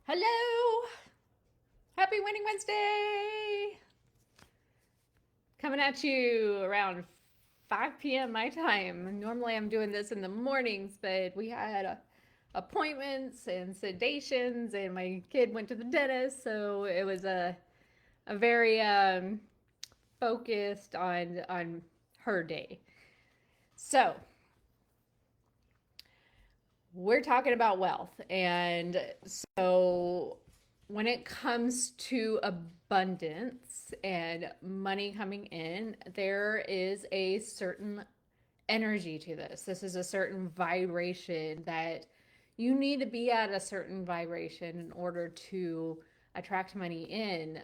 Hello! Happy Winning Wednesday! Coming at you around 5 p.m. my time. Normally I'm doing this in the mornings, but we had appointments and sedations, and my kid went to the dentist, so it was a very focused on her day. So we're talking about wealth. And so when it comes to abundance and money coming in, there is a certain energy to this. This is a certain vibration that you need to be at a certain vibration in order to attract money in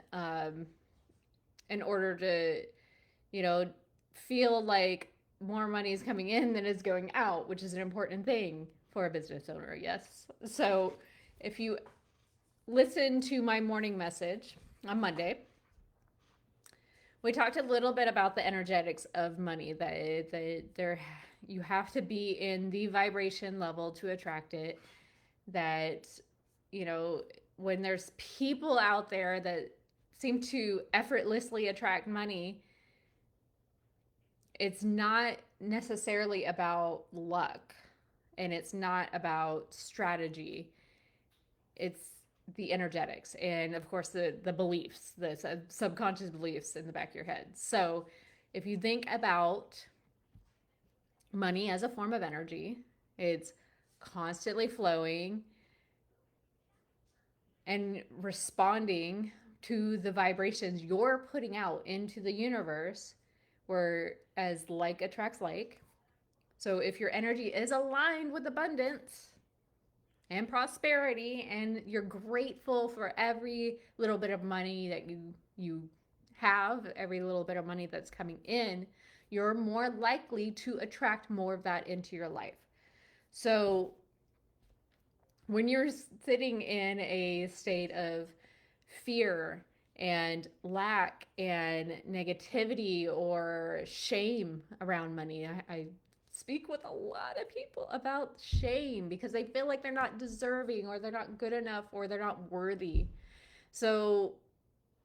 order to, you know, feel like more money is coming in than is going out, which is an important thing for a business owner. Yes. So if you listen to my morning message on Monday, we talked a little bit about the energetics of money, that there you have to be in the vibration level to attract it. That, you know, when there's people out there that seem to effortlessly attract money, it's not necessarily about luck, and it's not about strategy. It's the energetics, and of course the beliefs, the subconscious beliefs in the back of your head. So if you think about money as a form of energy, it's constantly flowing and responding to the vibrations you're putting out into the universe, where as like attracts like. So if your energy is aligned with abundance and prosperity, and you're grateful for every little bit of money that you have, every little bit of money that's coming in, you're more likely to attract more of that into your life. So when you're sitting in a state of fear and lack and negativity or shame around money, I speak with a lot of people about shame because they feel like they're not deserving, or they're not good enough, or they're not worthy. So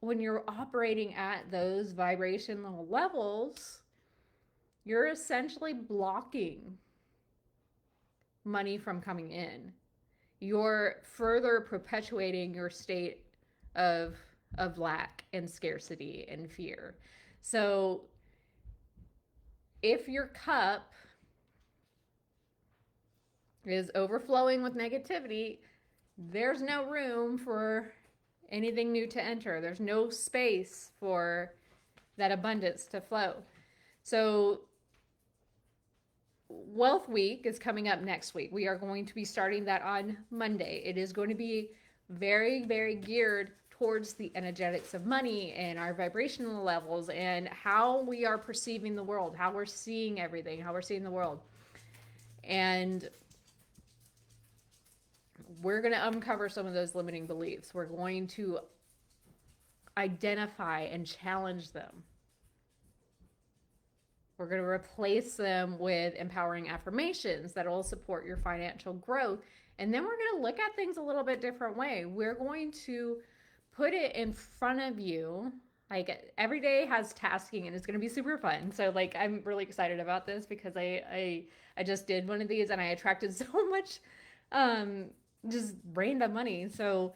when you're operating at those vibrational levels, you're essentially blocking money from coming in. You're further perpetuating your state of lack and scarcity and fear. So if your cup is overflowing with negativity, there's no room for anything new to enter. There's no space for that abundance to flow. So Wealth Week is coming up next week. We are going to be starting that on Monday. It is going to be very, very geared towards the energetics of money and our vibrational levels and how we are perceiving the world, how we're seeing everything, how we're seeing the world. And we're going to uncover some of those limiting beliefs. We're going to identify and challenge them. We're going to replace them with empowering affirmations that will support your financial growth. And then we're going to look at things a little bit different way. We're going to put it in front of you. Like every day has tasking, and it's going to be super fun. So like I'm really excited about this because I just did one of these and I attracted so much just random money. So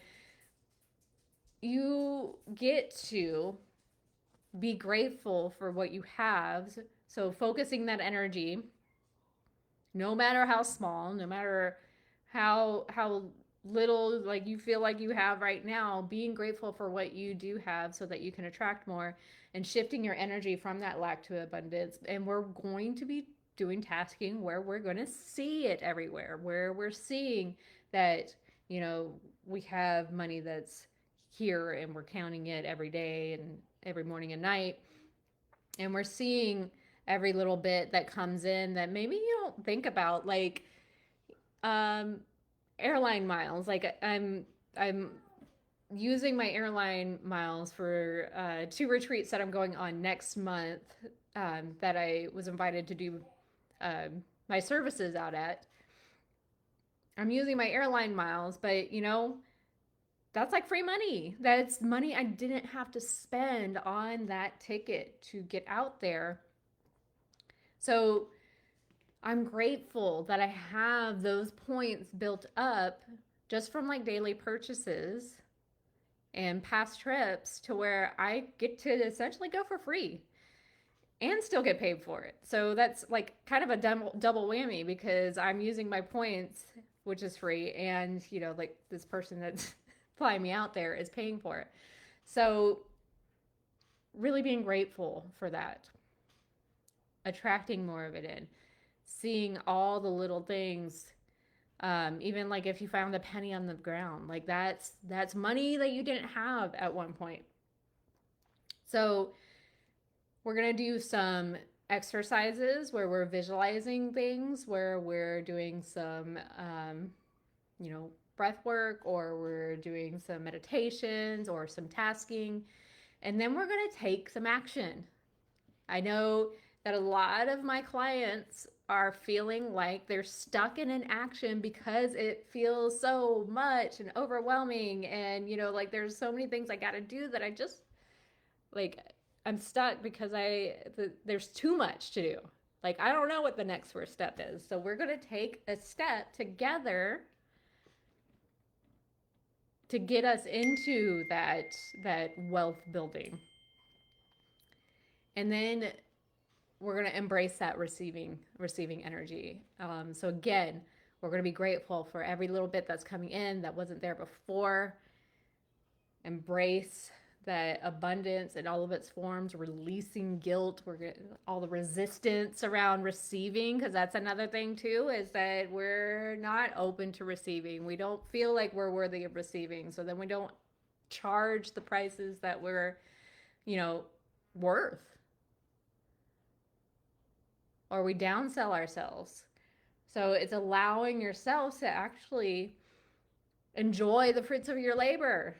you get to be grateful for what you have. So focusing that energy, no matter how small, no matter how little like you feel like you have right now, being grateful for what you do have so that you can attract more, and shifting your energy from that lack to abundance. And we're going to be doing tasking where we're going to see it everywhere, where we're seeing that, you know, we have money that's here and we're counting it every day and every morning and night. And we're seeing every little bit that comes in that maybe you don't think about, like um airline miles. Like I'm using my airline miles for two retreats that I'm going on next month, that I was invited to do my services out at. I'm using my airline miles, but you know, that's like free money. That's money I didn't have to spend on that ticket to get out there. So I'm grateful that I have those points built up just from like daily purchases and past trips to where I get to essentially go for free and still get paid for it. So that's like kind of a double whammy because I'm using my points, which is free, and like this person that's flying me out there is paying for it. So really being grateful for that, attracting more of it in, seeing all the little things. Even like if you found a penny on the ground, like that's money that you didn't have at one point. So we're gonna do some exercises where we're visualizing things, where we're doing some, breath work, or we're doing some meditations or some tasking, and then we're gonna take some action. I know that a lot of my clients are feeling like they're stuck in an action because it feels so much and overwhelming, and like there's so many things I got to do that I just like I'm stuck because there's too much to do. Like I don't know what the next first step is. So we're going to take a step together to get us into that wealth building. And then we're going to embrace that receiving energy. So again, we're going to be grateful for every little bit that's coming in that wasn't there before. Embrace that abundance in all of its forms, releasing guilt. We're getting all the resistance around receiving, because that's another thing too, is that we're not open to receiving. We don't feel like we're worthy of receiving. So then we don't charge the prices that we're, worth. Or we downsell ourselves. So it's allowing yourself to actually enjoy the fruits of your labor.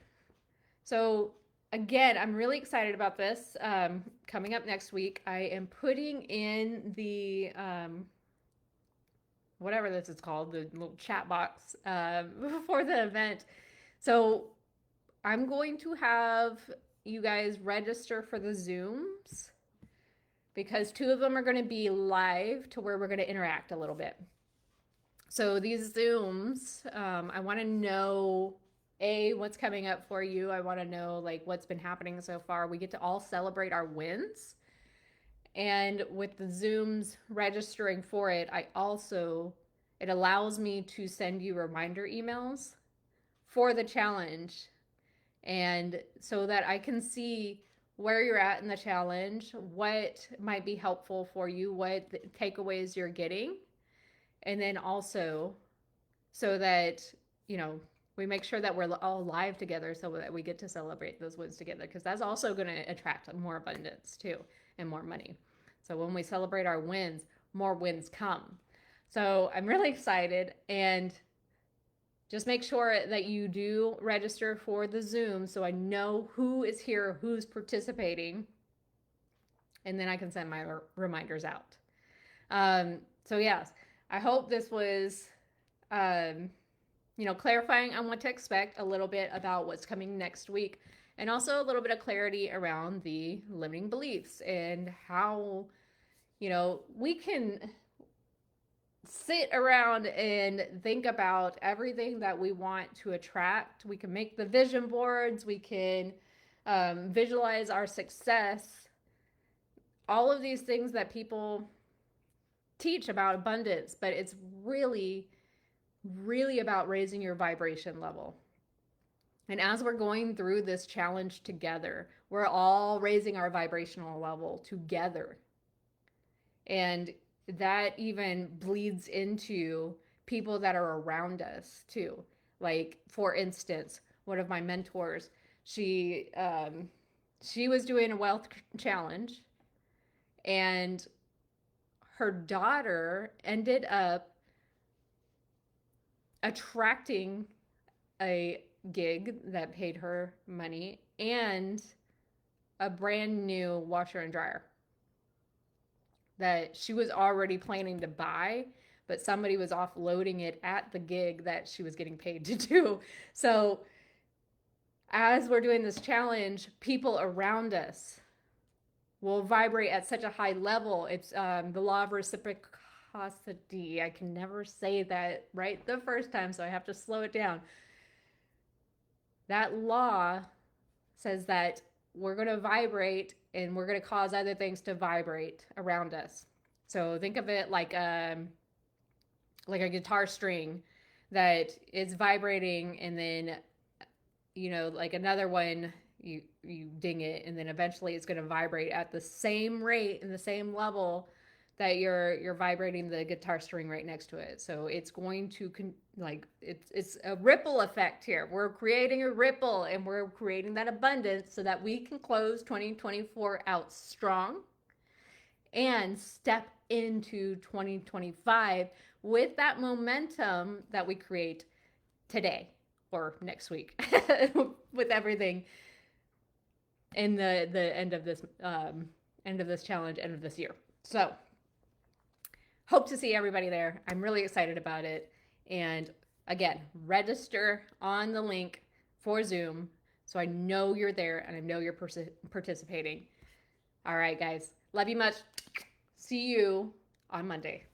So again, I'm really excited about this. Coming up next week, I am putting in the whatever this is called, the little chat box for the event. So I'm going to have you guys register for the Zooms, because 2 of them are going to be live to where we're going to interact a little bit. So these Zooms, I want to know, what's coming up for you. I want to know like what's been happening so far. We get to all celebrate our wins. And with the Zooms registering for it, it allows me to send you reminder emails for the challenge. And so that I can see where you're at in the challenge, what might be helpful for you, what takeaways you're getting. And then also so that, we make sure that we're all live together so that we get to celebrate those wins together, because that's also going to attract more abundance too and more money. So when we celebrate our wins, more wins come. So I'm really excited, and just make sure that you do register for the Zoom so I know who is here, who's participating, and then I can send my reminders out. So yes, I hope this was, clarifying on what to expect, a little bit about what's coming next week, and also a little bit of clarity around the limiting beliefs and how, we can sit around and think about everything that we want to attract. We can make the vision boards. We can visualize our success. All of these things that people teach about abundance, but it's really, really about raising your vibration level. And as we're going through this challenge together, we're all raising our vibrational level together. And that even bleeds into people that are around us too. Like, for instance, one of my mentors, she was doing a wealth challenge, and her daughter ended up attracting a gig that paid her money and a brand new washer and dryer that she was already planning to buy, but somebody was offloading it at the gig that she was getting paid to do. So as we're doing this challenge, people around us will vibrate at such a high level. It's the law of reciprocity. I can never say that right the first time, so I have to slow it down. That law says that we're going to vibrate and we're going to cause other things to vibrate around us. So think of it like a guitar string that is vibrating, and then like another one, you ding it, and then eventually it's going to vibrate at the same rate and the same level that you're vibrating the guitar string right next to it. So it's going to it's a ripple effect here. We're creating a ripple, and we're creating that abundance so that we can close 2024 out strong and step into 2025 with that momentum that we create today or next week with everything in the end of this challenge, end of this year. So hope to see everybody there. I'm really excited about it. And again, register on the link for Zoom so I know you're there and I know you're participating. All right, guys. Love you much. See you on Monday.